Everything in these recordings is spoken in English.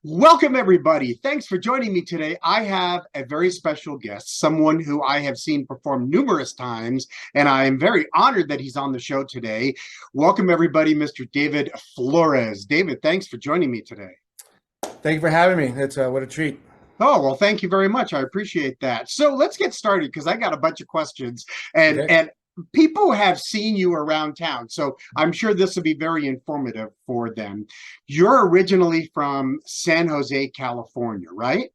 Welcome, everybody. Thanks for joining me today. I have a very special guest, someone who I have seen perform numerous times, and I am very honored that he's on the show today. Welcome, everybody, Mr. David Flores. David, thanks for joining me today. Thank you for having me. It's what a treat. Oh, well, thank you very much. I appreciate that. So let's get started because I got a bunch of questions and Okay. and people have seen you around town. So I'm sure this will be very informative for them. You're originally from San Jose, California, right?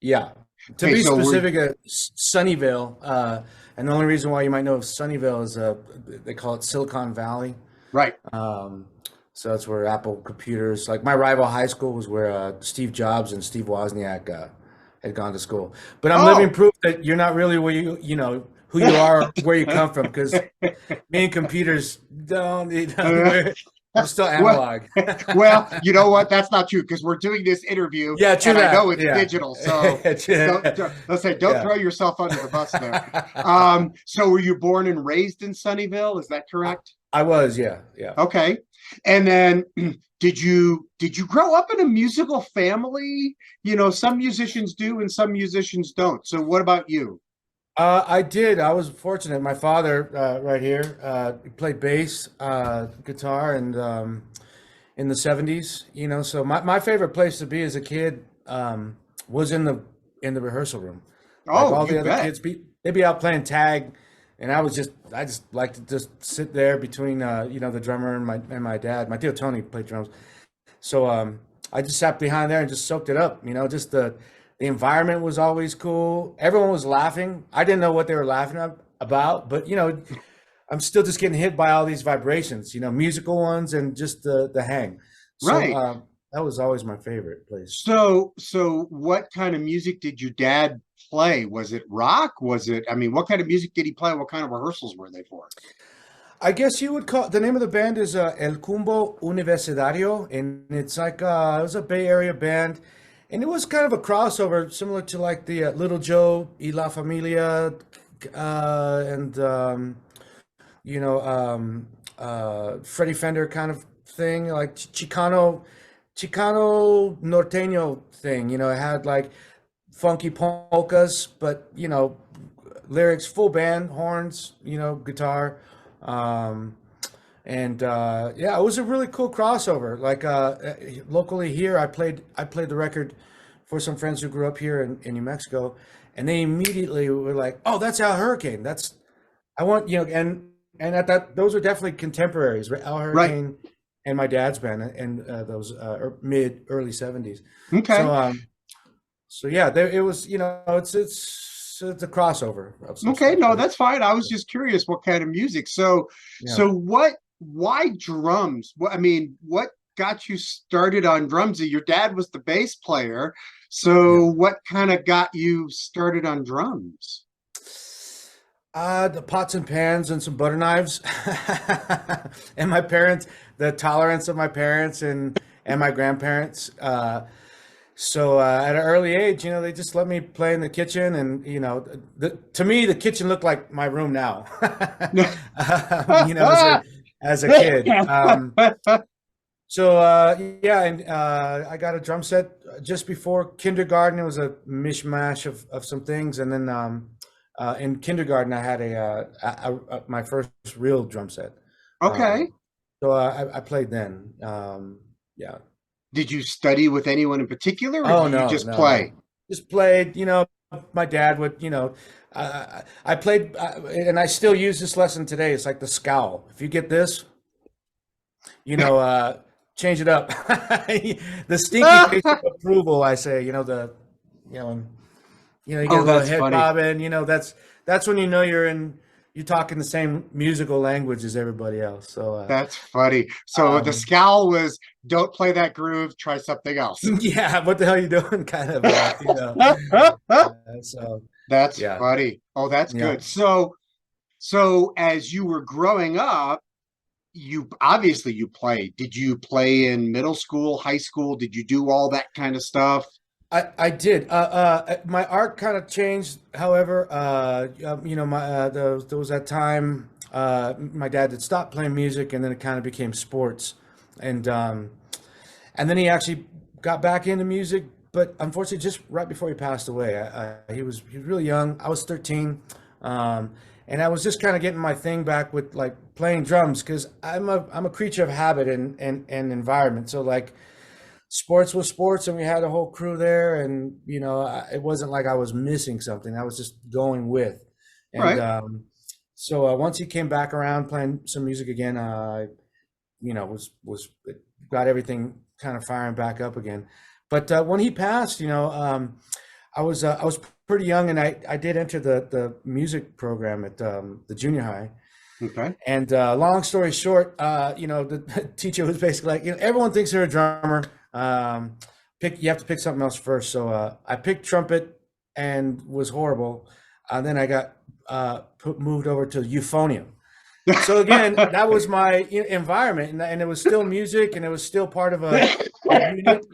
Yeah. To Okay, be so we're specific, Sunnyvale. And the only reason why you might know of Sunnyvale is they call it Silicon Valley. right. Um, so that's where Apple computers, like my rival high school was where Steve Jobs and Steve Wozniak had gone to school. But I'm living Oh, proof that you're not really where you know who you are, where you come from, because me and computers don't, uh, I'm still well, analog. well, you know what? That's not true because we're doing this interview, Yeah, true and I that. know it's Yeah. digital. So let's say don't Yeah. throw yourself under the bus there. So were you born and raised in Sunnyvale? Is that I, correct? I was, yeah, yeah. Okay. And then did you grow up in a musical family? You know, some musicians do and some musicians don't. So what about you? I did. I was fortunate. My father, right here, he played bass, guitar, and in the '70s. So my favorite place to be as a kid was in the rehearsal room. Like Oh, all you the other bet. kids, they'd be out playing tag, and I just like to just sit there between the drummer and my dad. My dear Tony played drums. So I just sat behind there and just soaked it up. Just the environment was always cool. Everyone was laughing. I didn't know what they were laughing about, but I'm still just getting hit by all these vibrations. Musical ones and just the hang. So Right. that was always my favorite place. So what kind of music did your dad play? Was it rock? I mean, what kind of music did he play? What kind of rehearsals were they for? I guess you would call the name of the band is El Cumbo Universitario, and it's like it was a Bay Area band, and it was kind of a crossover, similar to like the Little Joe y La Familia, and Freddie Fender kind of thing, like Chicano norteño thing. It had like funky polkas, but lyrics, full band, horns, guitar. Um, and yeah, it was a really cool crossover. Like locally here, I played the record for some friends who grew up here in New Mexico, and they immediately were like, "Oh, that's Al Hurricane. That's I want and at that those are definitely contemporaries, right? Al Right. Hurricane and my dad's band, and those mid early '70s. Okay. So yeah, it was it's a crossover of Okay. sorts, No, right? that's fine. I was just curious what kind of music. So, Yeah. so why drums? I mean, what got you started on drums? Your dad was the bass player. Yeah. So what kind of got you started on drums? The pots and pans and some butter knives, and my parents, the tolerance of my parents and my grandparents. So at an early age, they just let me play in the kitchen, and to me, the kitchen looked like my room now. As a kid. So yeah, and I got a drum set just before kindergarten. It was a mishmash of some things, and then in kindergarten I had my first real drum set. Okay. So I played then. Yeah. Did you study with anyone in particular, or do Oh you no, just no, no. play? Just played. My dad would. I played, and I still use this lesson today. It's like the scowl. If you get this, you know, uh, change it up. The stinky face of approval, I say. You know, you get Oh, a little that's head funny. bobbing. That's when you're talking the same musical language as everybody else. So, That's funny. So the um, scowl was, don't play that groove, try something else. yeah, what the hell you doing? Kind of, so That's yeah, funny. Oh, that's yeah. good. So as you were growing up, you obviously you played. Did you play in middle school, high school? Did you do all that kind of stuff? I did. My art kind of changed. However, there was that time my dad had stopped playing music, and then it kind of became sports, and then he actually got back into music, but unfortunately, just right before he passed away. He was really young. I was 13, um, and I was just kind of getting my thing back with like playing drums because I'm a creature of habit and environment. So like sports was sports, and we had a whole crew there, and it wasn't like I was missing something. I was just going with, and Right. so once he came back around playing some music again, was got everything kind of firing back up again. But when he passed, I was pretty young, and I did enter the music program at the junior high. Okay. And long story short, the teacher was basically like, everyone thinks they're a drummer. You have to pick something else first. So I picked trumpet and was horrible. And then I got moved over to euphonium. So again, that was my environment, and it was still music, and it was still part of a unit.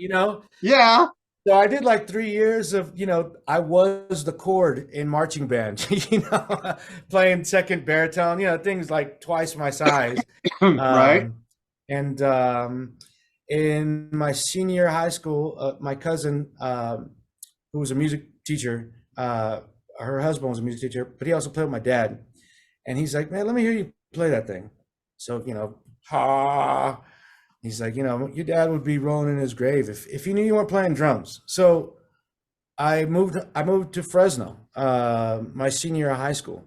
Yeah. So I did like 3 years of, I was the chord in marching band, playing second baritone, things like twice my size. Right. Um, and in my senior year of high school, my cousin, who was a music teacher, her husband was a music teacher, but he also played with my dad. And he's like, man, let me hear you play that thing. So, ha. He's like, your dad would be rolling in his grave if he knew you weren't playing drums. So I moved to Fresno, my senior year of high school.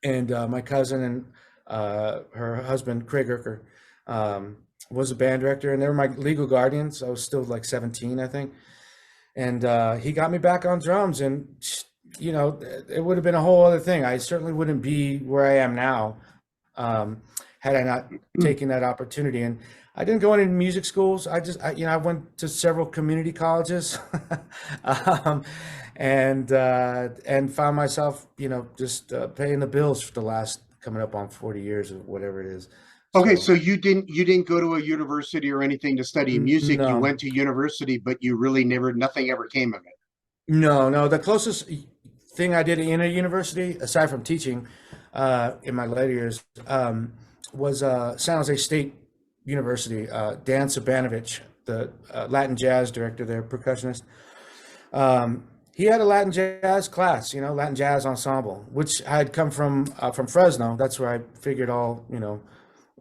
And my cousin and her husband, Craig Erker, was a band director, and they were my legal guardians. I was still like 17, I think. And he got me back on drums, and it would have been a whole other thing. I certainly wouldn't be where I am now had I not taken that opportunity. And I didn't go into music schools. I went to several community colleges, and found myself, just paying the bills for the last coming up on 40 years or whatever it is. Okay, so you didn't go to a university or anything to study music. You No, went to university, but you really nothing ever came of it. no. The closest thing I did in a university, aside from teaching, in my later years, was San Jose State University. Dan Sabanovich, the Latin jazz director there, percussionist. He had a Latin jazz class, Latin jazz ensemble, which I had come from Fresno. That's where I figured all,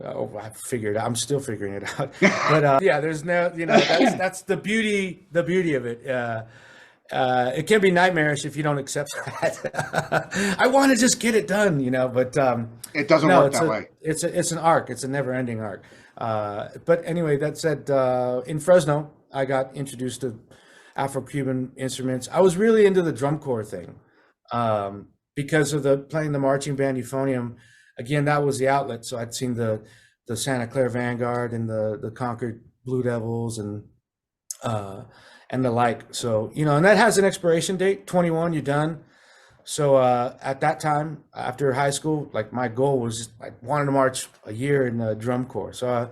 I'm still figuring it out. But yeah, there's no, that's the beauty of it. It can be nightmarish if you don't accept that. I want to just get it done, but It doesn't no, work that way. it's an arc. It's a never-ending arc. But anyway, that said, in Fresno, I got introduced to Afro-Cuban instruments. I was really into the drum corps thing because of playing the marching band euphonium. Again, that was the outlet. So I'd seen the Santa Clara Vanguard and the Concord Blue Devils and the like. So, and that has an expiration date, 21, you're done. So at that time, after high school, like my goal was just, I wanted to march a year in the drum corps. So,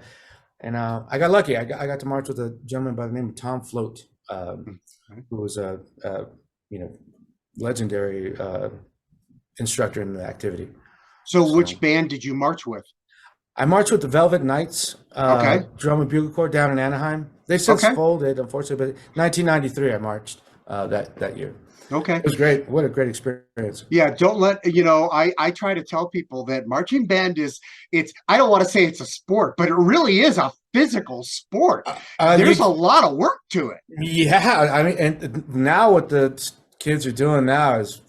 I got lucky. I got to march with a gentleman by the name of Tom Float, who was a legendary instructor in the activity. So which band did you march with? I marched with the Velvet Knights, Okay. drum and bugle corps down in Anaheim. They since Okay. folded, unfortunately, but 1993 I marched that year. Okay. It was great. What a great experience. Yeah, don't let I try to tell people that marching band I don't want to say it's a sport, but it really is a physical sport. There's a lot of work to it. Yeah, I mean, and now what the kids are doing now is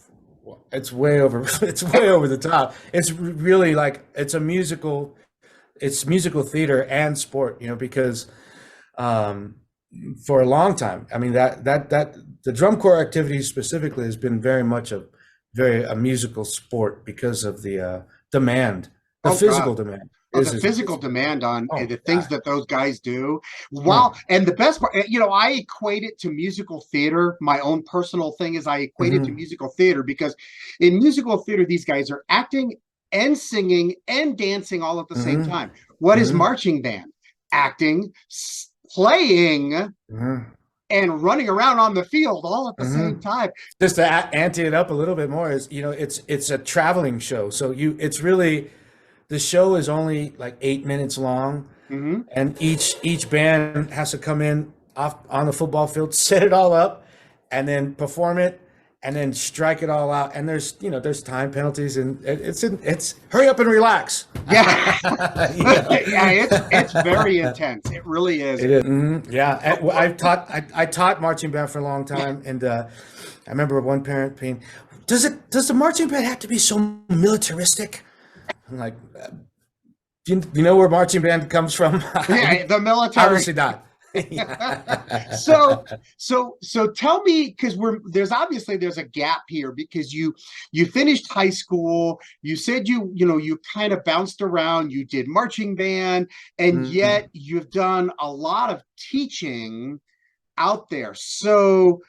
it's way over the top. It's really like it's musical theater and sport, because for a long time, I mean that the drum corps activity specifically has been very much a musical sport because of the demand, the physical God. demand. The physical demand on the things that those guys do. Wow. Yeah. And the best part, I equate it to musical theater. My own personal thing is I equate it to musical theater because in musical theater, these guys are acting and singing and dancing all at the same time. What is marching band? Acting, playing, and running around on the field all at the same time. Just to ante it up a little bit more is, it's a traveling show. So it's really, the show is only like 8 minutes long, and each band has to come in off on the football field, set it all up, and then perform it, and then strike it all out. And there's time penalties, and it's hurry up and relax. Yeah. Yeah. Yeah, it's very intense. It really is. It is. Yeah, I taught marching band for a long time, and I remember one parent being, does the marching band have to be so militaristic? I'm like, you know where marching band comes from? Yeah, the military. Obviously not. So tell me, because there's a gap here, because you finished high school, you said you kind of bounced around, you did marching band, and yet you've done a lot of teaching out there. So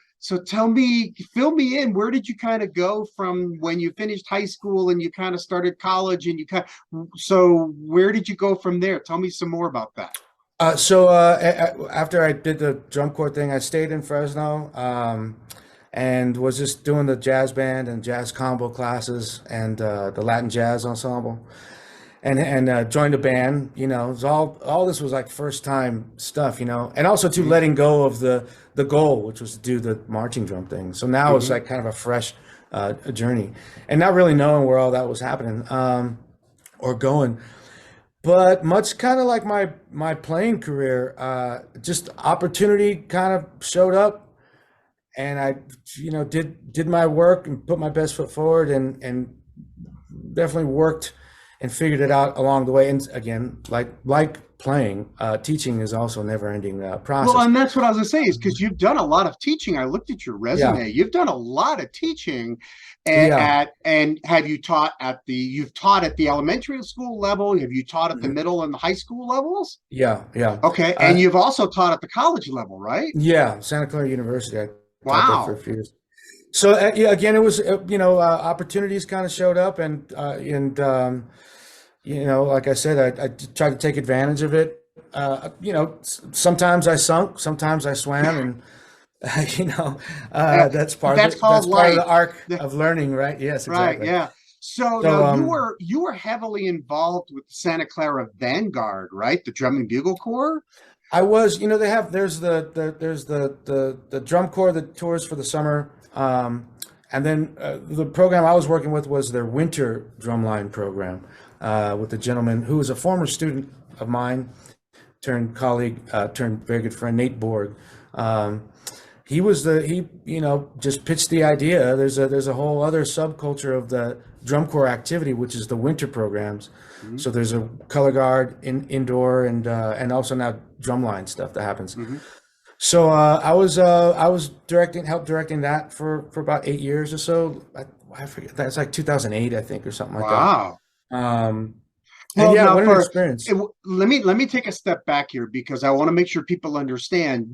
tell me, fill me in. Where did you kind of go from when you finished high school and you kind of started college, and so where did you go from there? Tell me some more about that. After I did the drum corps thing, I stayed in Fresno, and was just doing the jazz band and jazz combo classes and the Latin jazz ensemble, and joined a band. It was all this was like first time stuff, and also to letting go of the goal, which was to do the marching drum thing. So now it's like kind of a fresh journey, and not really knowing where all that was happening or going. But much kind of like my playing career, just opportunity kind of showed up, and I, did my work and put my best foot forward, and definitely worked and figured it out along the way. And again, like playing, teaching is also a never-ending process. Well, and that's what I was gonna say, is because you've done a lot of teaching. I looked at your resume. Yeah. You've done a lot of teaching, and have you taught you've taught at the elementary school level? Have you taught at the middle and the high school levels? Yeah. Okay, and you've also taught at the college level, right? Yeah, Santa Clara University. I taught there for a few years. So again, it was opportunities kind of showed up, and like I said, I tried to take advantage of it. Sometimes I sunk, sometimes I swam, and that's part of the arc of learning, right? Yes, exactly. Right, yeah. So now you were heavily involved with the Santa Clara Vanguard, right? The Drum and Bugle Corps. I was, there's the drum corps that tours for the summer. And then the program I was working with was their winter drumline program, with a gentleman who was a former student of mine, turned colleague, turned very good friend, Nate Borg. He just pitched the idea. There's a whole other subculture of the drum corps activity, which is the winter programs. Mm-hmm. So there's a color guard indoor, and also now drumline stuff that happens. Mm-hmm. So I was helped directing that for about 8 years or so. I forget, that's like 2008, I think, or something like that. Wow. What an experience. Let me take a step back here, because I want to make sure people understand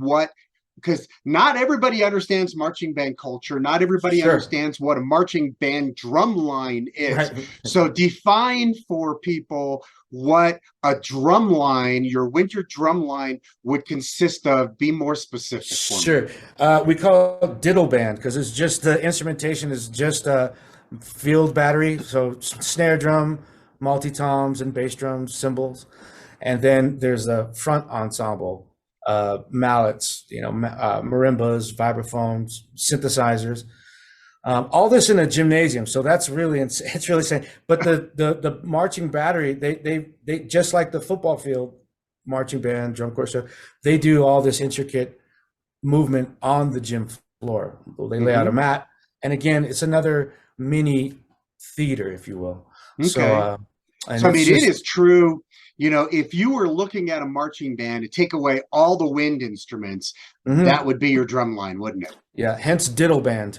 because not everybody understands marching band culture. Not everybody understands what a marching band drum line is. Right. So define for people what a drum line, your winter drum line, would consist of. Be more specific for me. Sure. We call it diddle band because it's just the instrumentation is just a field battery. So snare drum, multi-toms and bass drums, cymbals. And then there's a front ensemble. Mallets, marimbas, vibraphones, synthesizers, all this in a gymnasium. So that's really, it's really insane. But the marching battery, they just like the football field marching band, drum corps, so they do all this intricate movement on the gym floor. They lay out a mat, and again, it's another mini theater, if you will. Okay. So I mean, it is true. If you were looking at a marching band to take away all the wind instruments, that would be your drum line, wouldn't it? Yeah, hence diddle band.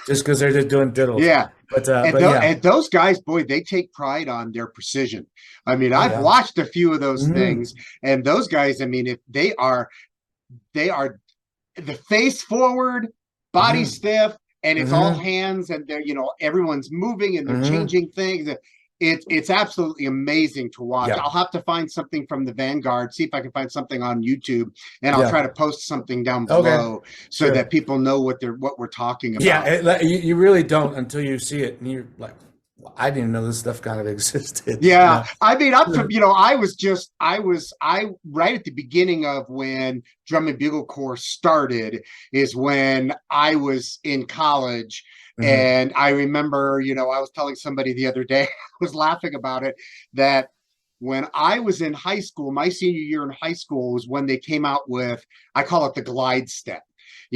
Just because they're just doing diddles. Yeah. And those guys, boy, they take pride on their precision. I mean, I've watched a few of those things, and those guys, I mean, if they are the face forward, body stiff, and it's all hands, and they're, everyone's moving and they're changing things. It's absolutely amazing to watch. Yeah. I'll have to find something from the Vanguard, see if I can find something on YouTube, and I'll try to post something down below so that people know what we're talking about. Yeah, you really don't until you see it, and you're like, I didn't know this stuff kind of existed, you Yeah, know. I mean, up to I right at the beginning of when Drum and Bugle Corps started is when I was in college, Hmm. and I remember, I was telling somebody the other day, I was laughing about it, that when I was in high school, my senior year in high school was when they came out with, I call it the glide step,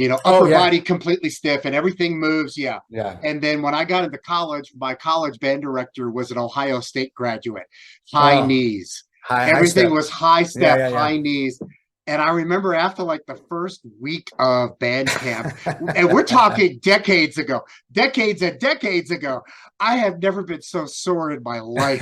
Oh upper yeah, body completely stiff and everything moves. Yeah. yeah. And then when I got into college, my college band director was an Ohio State graduate, high Oh, knees. high Everything step. was high Yeah, step, yeah, high knees. And I remember after like the first week of band camp, and we're talking decades ago, decades and decades ago, I have never been so sore in my life.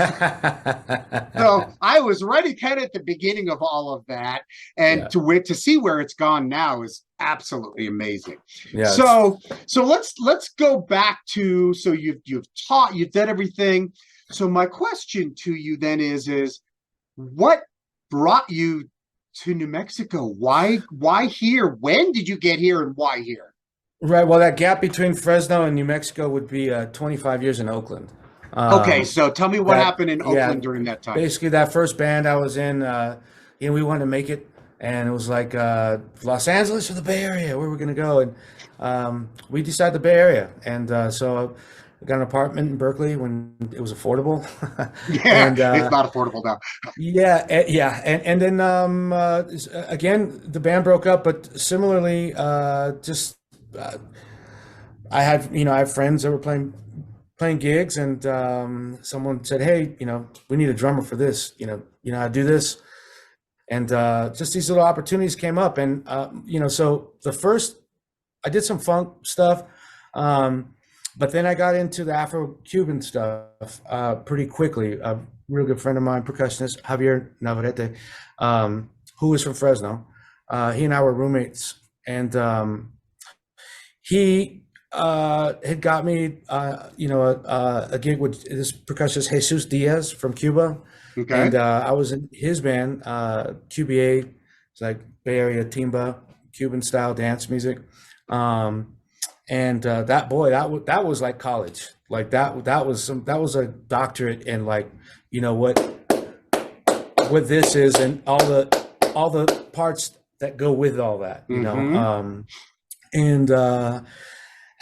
So yeah. I was ready kind of at the beginning of all of that, and Yeah, to see where it's gone now is absolutely amazing. yeah. It's So let's go back to, so you've taught, you've done everything. So my question to you then is what brought you to New Mexico? Why here? When did you get here, and why here? right. Well, that gap between Fresno and New Mexico would be 25 years in Oakland. Okay, Um, so tell me what that happened in yeah, Oakland during that time. basically that first band I was in, we wanted to make it, and it was like Los Angeles or the Bay Area, where we're gonna go, and we decided the Bay Area, and so I got an apartment in Berkeley when it was affordable, Yeah, and it's not affordable now. yeah, yeah, and then again the band broke up, but similarly, just uh, I have friends that were playing gigs, and someone said, "Hey, we need a drummer for this. You know how to do this." And just these little opportunities came up, and so the first I did some funk stuff, um, but then I got into the Afro-Cuban stuff pretty quickly. A real good friend of mine, percussionist Javier Navarrete, who is from Fresno. He and I were roommates, and he had got me, a gig with this percussionist Jesus Diaz from Cuba, Okay. and I was in his band, QBA. It's like Bay Area timba, Cuban style dance music, um, and that was like college. Like that was a doctorate in, like, what this is, and all the parts that go with all that. Mm-hmm. And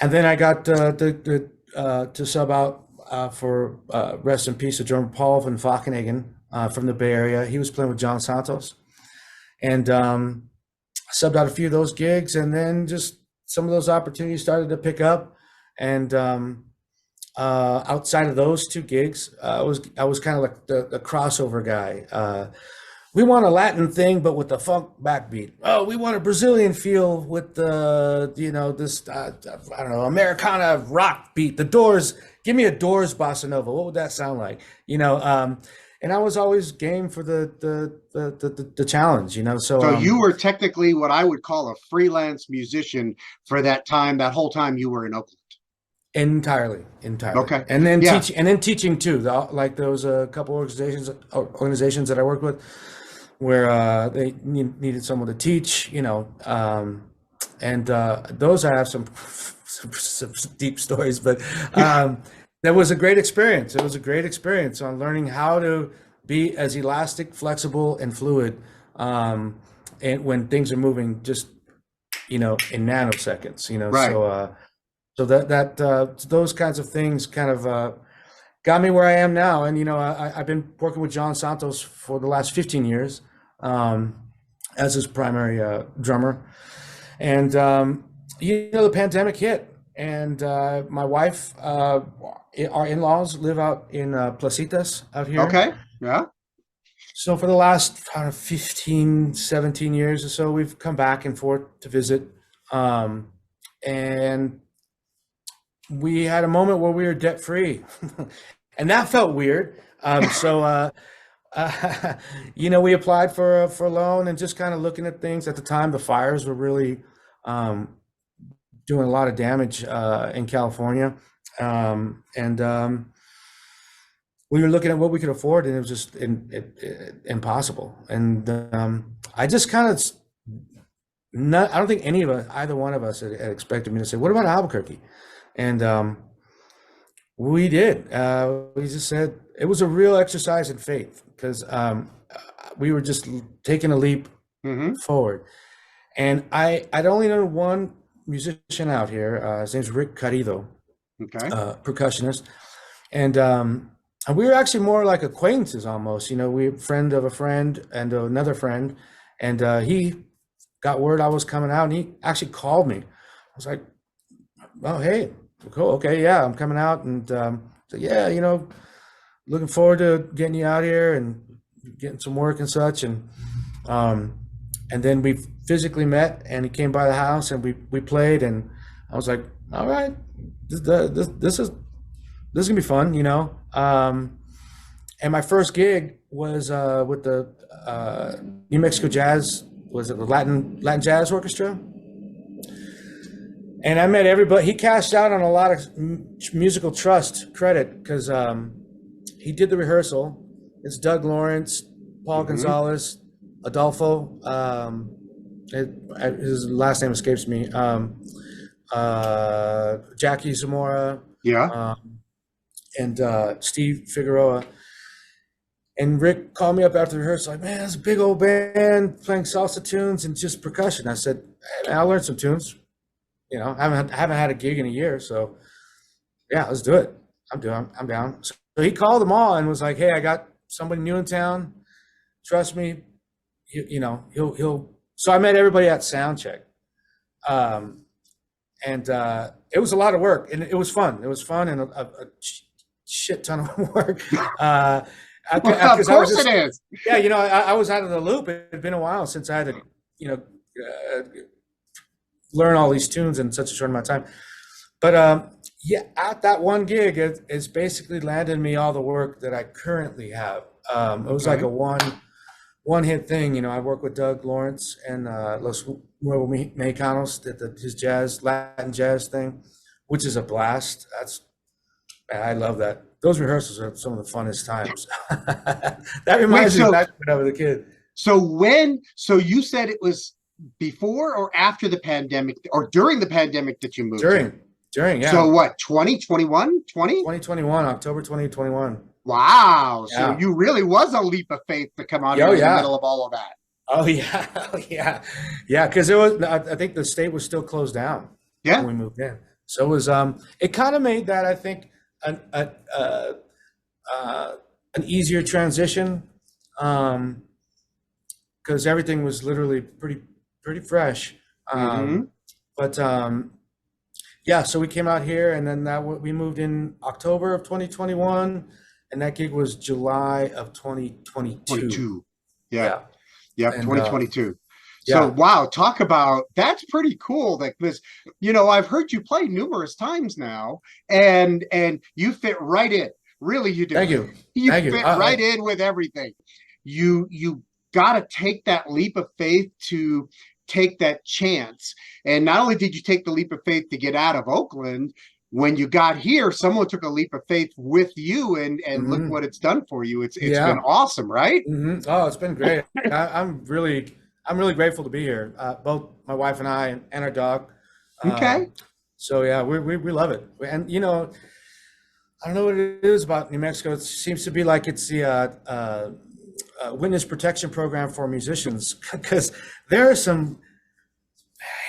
and then I got to sub out for rest in peace, the drummer Paul van Valkenhagen from the Bay Area. He was playing with John Santos, and subbed out a few of those gigs, and then just some of those opportunities started to pick up. And outside of those two gigs, I was kind of like the crossover guy. We want a Latin thing, but with the funk backbeat. Oh, we want a Brazilian feel with the, this, I don't know, Americana rock beat. The Doors, give me a Doors bossa nova. What would that sound like? And I was always game for the challenge. So So you were technically what I would call a freelance musician for that time, that whole time you were in Oakland. entirely, Okay. and then Yeah. teaching too. Like there was a couple organizations that I worked with where they needed someone to teach, and those I have some deep stories, but that was a great experience. It was a great experience on learning how to be as elastic, flexible, and fluid, and when things are moving just in nanoseconds. Right. So those kinds of things kind of got me where I am now. And I've been working with John Santos for the last 15 years as his primary drummer. And the pandemic hit, and my wife, our in-laws live out in Placitas out here. Okay. Yeah. So for the last, I don't know, 15, 17 years or so, we've come back and forth to visit. And we had a moment where we were debt free, and that felt weird. We applied for a loan, and just kind of looking at things at the time. The fires were really doing a lot of damage in California, and we were looking at what we could afford, and it was just impossible. And I just kind of not. I don't think any of us, either one of us, had expected me to say, "What about Albuquerque?" And We did. We just said it was a real exercise in faith because we were just taking a leap Hmm. forward. And I'd only known one musician out here. His name's Rick Carrido, Okay. percussionist. And we were actually more like acquaintances almost. We friend of a friend and another friend. And he got word I was coming out and he actually called me. I was like, oh, hey, cool. Okay, yeah, I'm coming out. And so, yeah, looking forward to getting you out here and getting some work and such. Um, and then we physically met and he came by the house and we played and I was like, all right, this is gonna be fun. And my first gig was with the New Mexico Jazz, was it the Latin Jazz Orchestra? And I met everybody. He cashed out on a lot of musical trust credit because he did the rehearsal. It's Doug Lawrence, Paul Hmm. Gonzalez, Adolfo. His last name escapes me. Jackie Zamora, Yeah. um, and Steve Figueroa. And Rick called me up after the rehearsal, like, man, it's a big old band playing salsa tunes and just percussion. I said, hey, man, I learned some tunes. I haven't had a gig in a year, so yeah, let's do it. I'm down. So he called them all and was like, hey, I got somebody new in town. Trust me, he'll. So I met everybody at sound check, um, and it was a lot of work, and it was fun. It was fun and a shit ton of work. Well, of Because I was course it just, is. yeah, I was out of the loop. It had been a while since I had to, you know, learn all these tunes in such a short amount of time. But yeah, at that one gig, it's basically landed me all the work that I currently have. It was like Okay. a one hit thing. I work with Doug Lawrence and Los Nuevos Mexicanos, his Latin jazz thing, which is a blast. I love that. Those rehearsals are some of the funnest times. That Wait, reminds me so back when I was a kid. so you said it was before or after the pandemic or during the pandemic that you moved here? During, during, So yeah, what, 2021, 20? 2021, October 2021. Wow. So Yeah. you really was a leap of faith to come out Oh here in the yeah. middle of all of that. Oh yeah. Oh yeah. Yeah. Because it was. I think the state was still closed down when Yeah. we moved in. So it was. It kind of made that, I think, an uh, an easier transition. Um, because everything was literally pretty fresh. Hmm. Um, but yeah, so we came out here, and then we moved in October of 2021, and that gig was July of 2022. 22. Yep. Yeah, Yep. and 2022. So yeah, wow, talk about that's pretty cool. That because I've heard you play numerous times now, and you fit right in. Really, you do. thank you, You thank you. fit right in with everything. You got to take that leap of faith to take that chance. And not only did you take the leap of faith to get out of Oakland, when you got here, someone took a leap of faith with you, and look Hmm. what it's done for you. It's been Yeah. awesome, right? Oh, it's been great. I'm really grateful to be here. Both my wife and I and our dog. Okay. Um, so yeah, we love it. And I don't know what it is about New Mexico. It seems to be like it's the witness protection program for musicians because there are some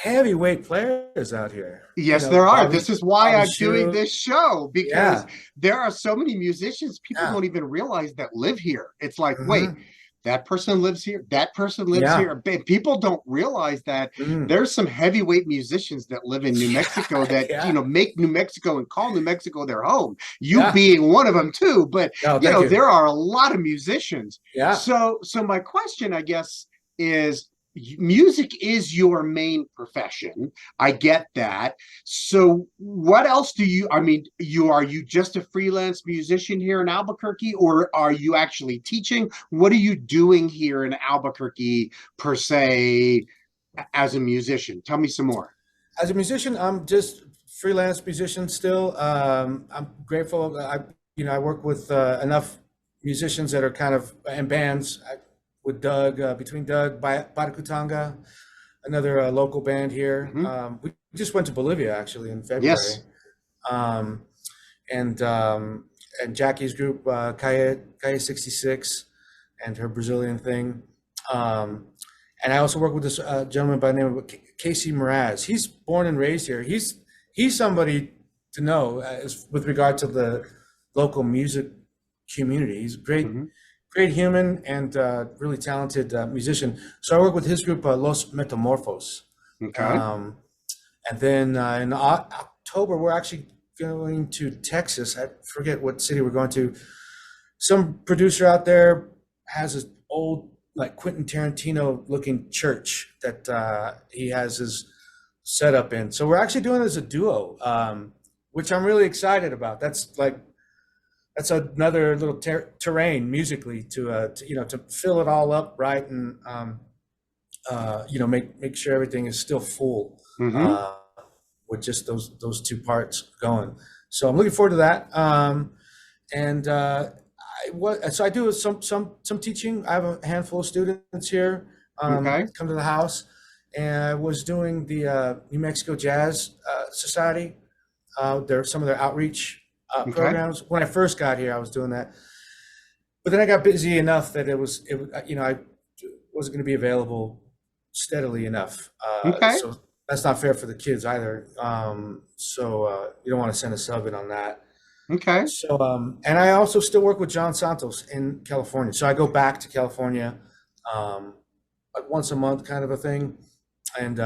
heavyweight players out here. Yes, there are. Bobby This is why Bobby I'm doing Shue. this show because Yeah, there are so many musicians people yeah, don't even realize that live here. It's like, wait, hmm, that person lives here, that person lives yeah, here. People don't realize that mm, there's some heavyweight musicians that live in New Mexico yeah, that, yeah, make New Mexico and call New Mexico their home. You yeah. being one of them too, but No, thank you. there are a lot of musicians. Yeah. So my question, I guess, is music is your main profession. I get that. So what else I mean, are you just a freelance musician here in Albuquerque, or are you actually teaching? What are you doing here in Albuquerque per se as a musician? Tell me some more. As a musician, I'm just freelance musician still. I'm grateful. I work with enough musicians that are kind of in bands with Doug, between Doug, Baracutanga, another local band here. Hmm. We just went to Bolivia actually in Yes. February. Um, and Jackie's group, Calle 66, and her Brazilian thing. Um, and I also work with this gentleman by the name of Casey Mraz. He's born and raised here. He's somebody to know with regard to the local music community. He's a Mhm. great human and really talented musician. So I work with his group, Los Metamorphos. Okay. Um, and then in October, we're actually going to Texas. I forget what city we're going to. Some producer out there has this old, like Quentin Tarantino looking church that he has his setup in. So we're actually doing it as a duo, which I'm really excited about. That's another little terrain musically to fill it all up right and make sure everything is still full Hmm. uh, with just those two parts going. So I'm looking forward to that. And so I do some teaching. I have a handful of students here Okay. come to the house, and I was doing the New Mexico Jazz Society. Some of their outreach Okay. programs. When I first got here, I was doing that, but then I got busy enough that I wasn't going to be available steadily enough. Okay. So that's not fair for the kids either. So you don't want to send a sub in on that. Okay. So and I also still work with John Santos in California. So I go back to California um, like once a month, kind of a thing. And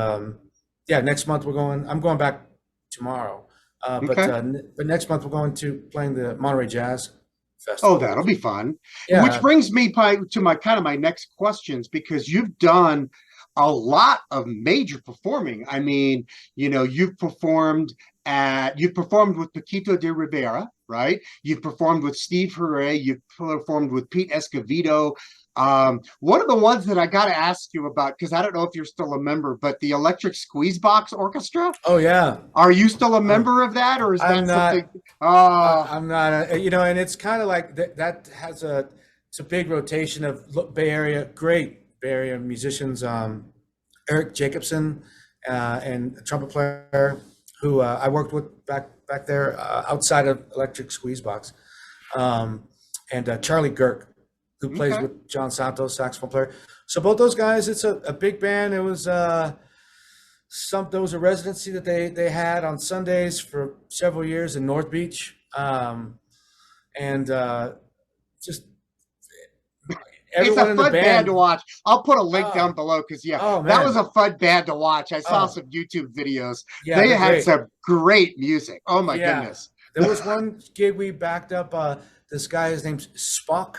yeah, next month I'm going back tomorrow. Okay. But next month we're going to playing the Monterey Jazz Oh, Festival, that'll which be fun. Which yeah. brings me to my kind of my next questions, because you've done a lot of major performing. I mean, you've performed with Paquito de Rivera, right? You've performed with Steve Hooray, you've performed with Pete Escovedo. One of the ones that I got to ask you about, because I don't know if you're still a member, but the Electric Squeezebox Orchestra. Oh yeah. Are you still a Um, member of that, or is I'm that something? not. Uh, I'm not. And it's kind of like that has it's a big rotation of great Bay Area musicians. Eric Jacobson, and a trumpet player who I worked with back there outside of Electric Squeezebox, um, and Charlie Girk, who plays okay. with John Santos, saxophone player. So both those guys, it's a big band. It was there was a residency that they had on Sundays for several years in North Beach, and just It's a everyone in the fun band to band. watch. I'll put a link down Oh, below because yeah, oh that was man. a fun band to watch. I saw Oh, some YouTube videos. yeah, They they're had great. some great music. Oh my Yeah, goodness. there was one gig we backed up. This guy, his name's Spock.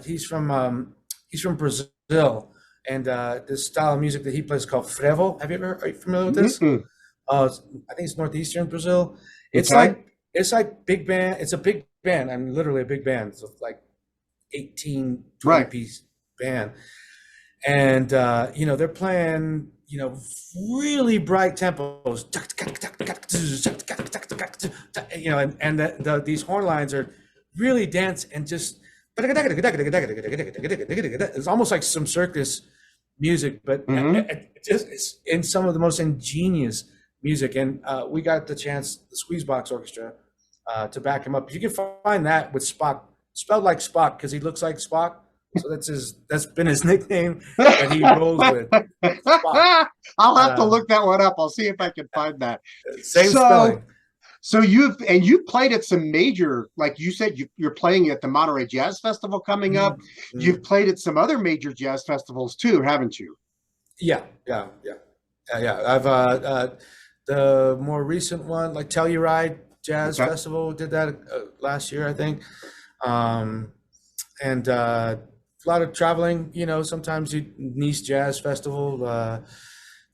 He's from Brazil, and this style of music that he plays is called frevo. Are you familiar with this? Mm-mm. I think it's northeastern Brazil. It's Okay. like it's like big band. It's a big band. I mean, literally a big band. It's like 18, 20 Right. piece band. And they're playing, really bright tempos. And these horn lines are really dense and just it's almost like some circus music, but Hmm. just it's in some of the most ingenious music. And we got the chance, the Squeezebox Orchestra, to back him up. You can find that with Spock, spelled like Spock because he looks like Spock. So that's been his nickname that he rolls with, Spock. I'll have to Um, look that one up. I'll see if I can find that. Same So, spelling. so you've played at some major, like you said, you're playing at the Monterey Jazz Festival coming up. Mhm. You've played at some other major jazz festivals too, haven't you? Yeah, yeah, yeah, yeah. I've the more recent one, like Telluride Jazz Okay. Festival, did that last year, I think. Um, and a lot of traveling. Sometimes Nice Jazz Festival.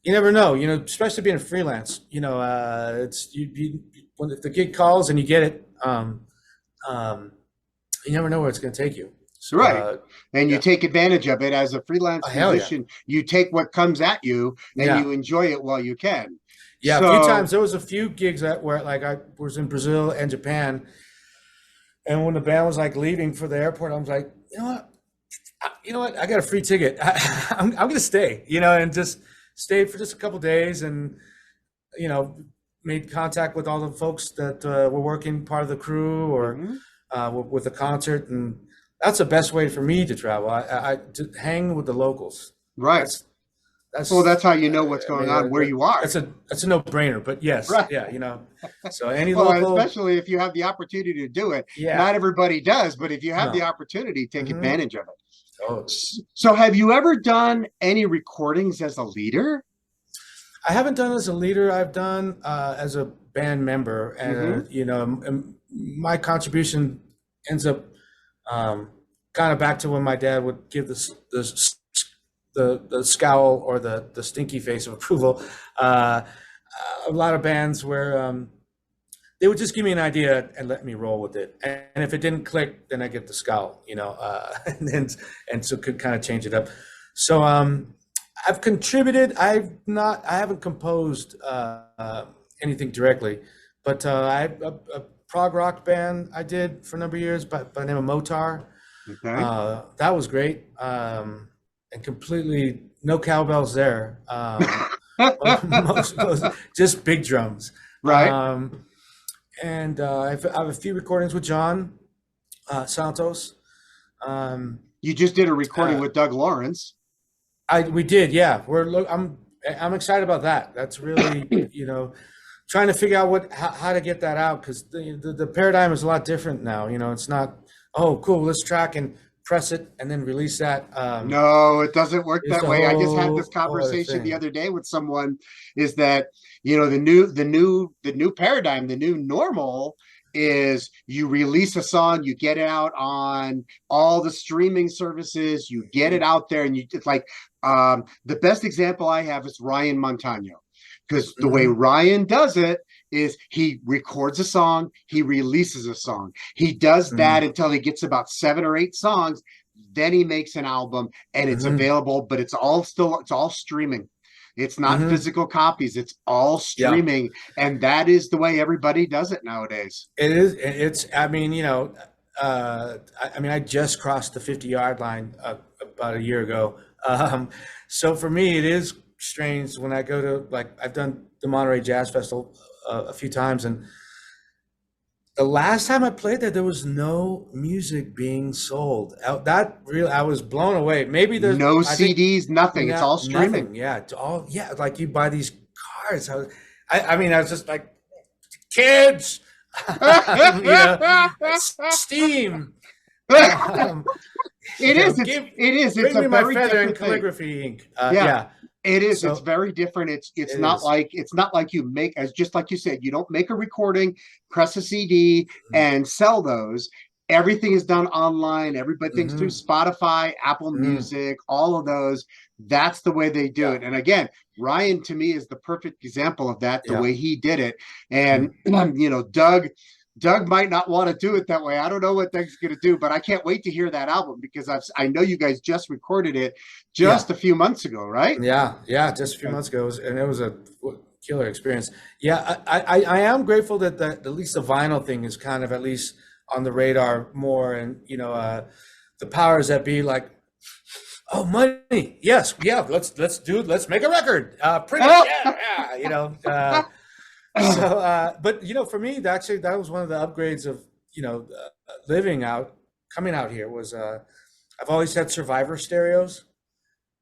You never know. Especially being a freelance. It's when if the gig calls and you get it. Um, you never know where it's going to take you. So Right. And you yeah, take advantage of it as a freelance hell yeah, musician. You take what comes at you and yeah. you enjoy it while you can. Yeah, a few times So, there was a few gigs where like I was in Brazil and Japan, and when the band was like leaving for the airport, I was like, you know what, I got a free ticket. I'm gonna stay, and just stay for just a couple days, and you know, made contact with all the folks that were working part of the crew or Mhm. with the concert, and that's the best way for me to travel. I to hang with the locals. Right. That's Well, that's that's how you know what's I going mean on where you are. that's a no-brainer. But yes, Right. yeah, so any Well, local, especially if you have the opportunity to do it. yeah, Not everybody does, but if you have the no, opportunity, take hmm advantage of it. totally. So, have you ever done any recordings as a leader? I haven't done as a leader. I've done as a band member, and Hmm. my contribution ends up um, kind of back to when my dad would give the scowl or the stinky face of approval. Uh, a lot of bands where they would just give me an idea and let me roll with it, and if it didn't click, then I get the scowl, and so could kind of change it up. So I've contributed. I haven't composed anything directly, but a prog rock band I did for a number of years by the name of Motar. Okay. That was great, and completely no cowbells there. Most just big drums. Right. Um, and I have a few recordings with John Santos. Um, You just did a recording uh, with Doug Lawrence. we did, yeah. I'm excited about that. That's really trying to figure out how to get that out, because the paradigm is a lot different now. It's not, oh cool, let's track and press it and then release that. No, it doesn't work It's that a way. I just had this whole other conversation the thing. other day with someone, is that, the new paradigm, the new normal is you release a song, you get it out on all the streaming services, you get it out there, and it's like, the best example I have is Ryan Montano. Because the way Hmm. Ryan does it is he records a song, he releases a song. He does that Hmm. until he gets about 7 or 8 songs. Then he makes an album and it's Hmm. available, but it's all streaming. It's not Hmm. physical copies, it's all Yeah, streaming. And that is the way everybody does it nowadays. it is. I mean, I mean, I just crossed the 50-yard line about a year ago. So for me, it is strange when I go to, like, I've done the Monterey Jazz Festival a few times, and the last time I played there was no music being sold. I was blown away. Maybe No I think CDs, nothing. It's all streaming. nothing. Yeah, it's all, yeah. Like you buy these cards. I mean, I was just like, kids, Steam. Um, It is. give, It is. It's bring a me my very feather and different thing. calligraphy ink. Yeah, Yeah. it is. It's So very different. It's it not is. like you make, as just like you said, you don't make a recording, press a CD, and sell those. Everything is done online. Everything's through Mm-hmm. Spotify, Apple Mm-hmm. Music, all of those. That's the way they do Yeah. it. And again, Ryan to me is the perfect example of that, the Yeah. way he did it. Mm-hmm. And Doug might not want to do it that way. I don't know what Doug's going to do, but I can't wait to hear that album, because I know you guys just recorded it Yeah. just a few months ago, right? Yeah, yeah, just a few months ago, and it was a killer experience. Yeah, I am grateful that at least the vinyl thing is kind of at least on the radar more, and the powers that be, like, oh, money, yes, yeah, let's make a record, print it, yeah, yeah, but for me, actually, that was one of the upgrades of living out, coming out here was I've always had Survivor stereos,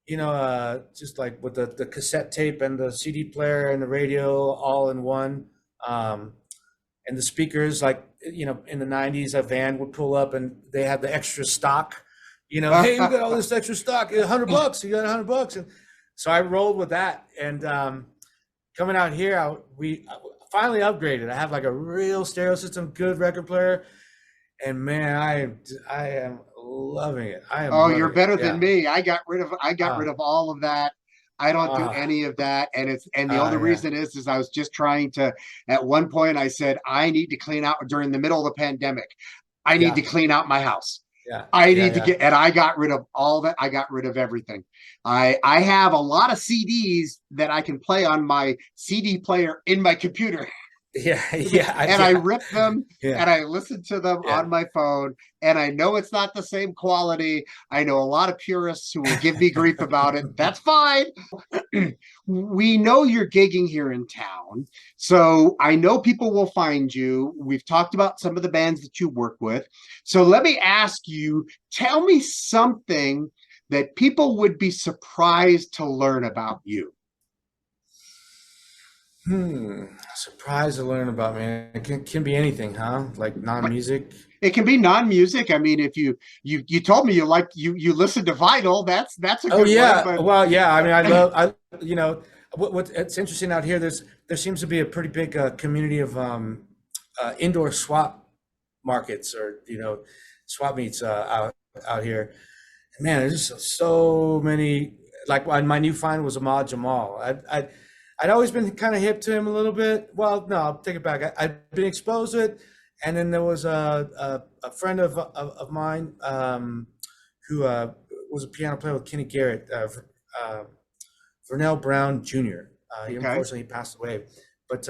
just like with the cassette tape and the CD player and the radio all in one. Um, and the speakers, like, in the 90s, a van would pull up and they had the extra stock, hey, we got all this extra stock, $100, you got $100. And so I rolled with that. And coming out here, we finally upgraded. I have like a real stereo system, good record player. And man, I am loving it. I am Oh, you're loving it. better than Yeah. me. I got rid of all of that. I don't do Uh, any of that. And the only yeah. reason is I was just trying to, at one point I said, I need to clean out during the middle of the pandemic. I need Yeah. to clean out my house. Yeah. I Yeah. need to Yeah. get, and I got rid of all that. I got rid of everything. I have a lot of CDs that I can play on my CD player in my computer. Yeah, yeah, and I yeah, rip them yeah, and I listen to them yeah. on my phone. And I know it's not the same quality. I know a lot of purists who will give me grief about it. That's fine. We know you're gigging here in town. So I know people will find you. We've talked about some of the bands that you work with. So let me ask you, tell me something that people would be surprised to learn about you. Surprised to learn about, man. It can be anything, huh? Like non-music. It can be non-music. I mean, if you told me you listen to vinyl, that's a Oh good one. yeah. But Well, yeah. I mean, I you know what it's interesting out here. There seems to be a pretty big community of indoor swap markets, or swap meets out here. Man, there's just so many. Like my new find was Ahmad Jamal. I'd always been kind of hip to him a little bit. Well, no, I'll take it back. I'd been exposed to it, and then there was a friend of mine who was a piano player with Kenny Garrett, uh, Vernell Brown Jr. He okay, unfortunately passed away, but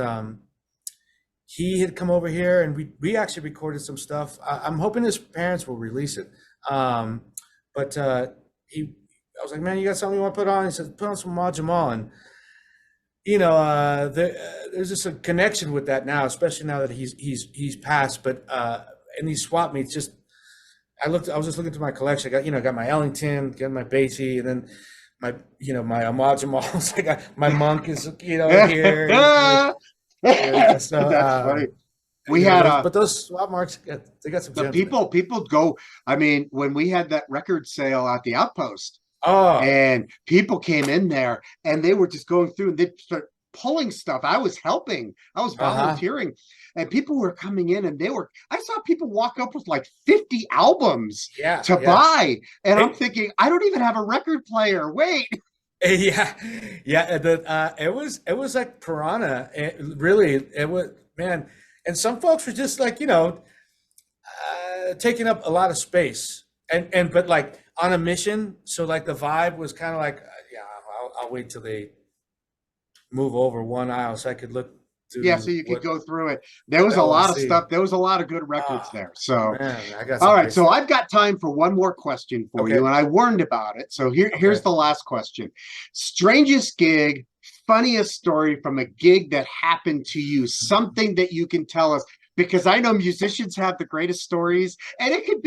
he had come over here, and we actually recorded some stuff. I'm hoping his parents will release it. But he, I was like, man, you got something you want to put on? He said, put on some Ahmad Jamal, and there's just a connection with that now, especially now that he's passed. But in these swap meets, I was just looking through my collection. I got my Ellington, got my Basie, and then my Ahmad Jamals. I got my Monk is here. that's So funny. We had those swap marks, they got some the gems, man. people go. I mean, when we had that record sale at the Outpost, Oh, and people came in there and they were just going through and they start pulling stuff. I was helping, I was uh-huh. volunteering, and people were coming in and I saw people walk up with like 50 albums Yeah, to yeah. buy. And I'm It, thinking, I don't even have a record player. Wait. yeah, yeah. It was like Piranha. It was, man. And some folks were just like, taking up a lot of space, and but like on a mission. So like the vibe was kind of like, yeah, I'll wait till they move over one aisle so I could look Yeah, so through you could what go through it. There was I a want to lot of see. stuff. There was a lot of good records Ah, there. So, man, I got all some right. great So stuff. I've got time for one more question for Okay, you, and I warned about it. So here's okay. the last question. Strangest gig, funniest story from a gig that happened to you, something that you can tell us. Because I know musicians have the greatest stories, and it could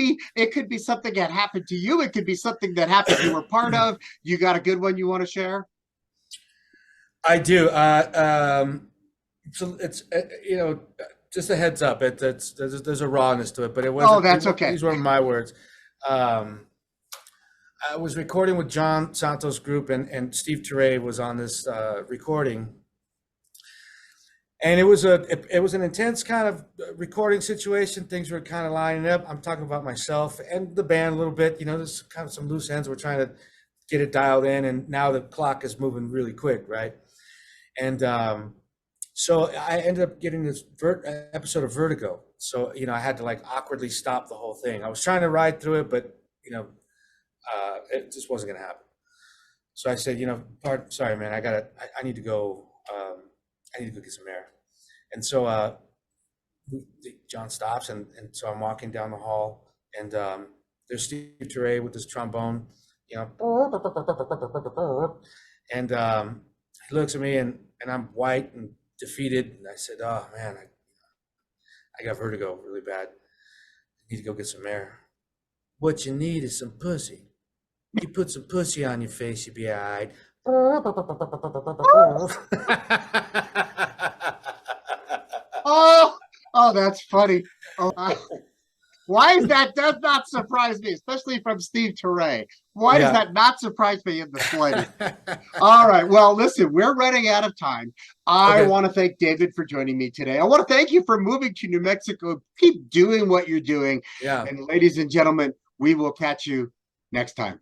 be something that happened to you. It could be something that happened you were part of. You got a good one you want to share? I do. So it's just a heads up. There's a rawness to it, but it Oh, wasn't. that's okay. These weren't my words. Um, I was recording with John Santos group, and Steve Teray was on this recording, and it was an intense kind of recording situation. Things were kind of lining up. I'm talking about myself and the band a little bit. There's kind of some loose ends. We're trying to get it dialed in, and now the clock is moving really quick, right? And so I ended up getting this episode of Vertigo. So I had to like awkwardly stop the whole thing. I was trying to ride through it, but it just wasn't going to happen. So I said, sorry, man, I need to go. I need to go get some air. And so John stops, and so I'm walking down the hall, and there's Steve Teray with his trombone, you know, and he looks at me, and I'm white and defeated, and I said, "Oh man, I got vertigo really bad. I need to go get some air. What you need is some pussy. You put some pussy on your face, you'll be all right." Oh, oh, that's funny. Oh, why is that? Does not surprise me, especially from Steve Teray. Why does Yeah. that not surprise me in the slightest? All right. Well, listen, we're running out of time. I Okay. want to thank David for joining me today. I want to thank you for moving to New Mexico. Keep doing what you're doing. Yeah. And ladies and gentlemen, we will catch you next time.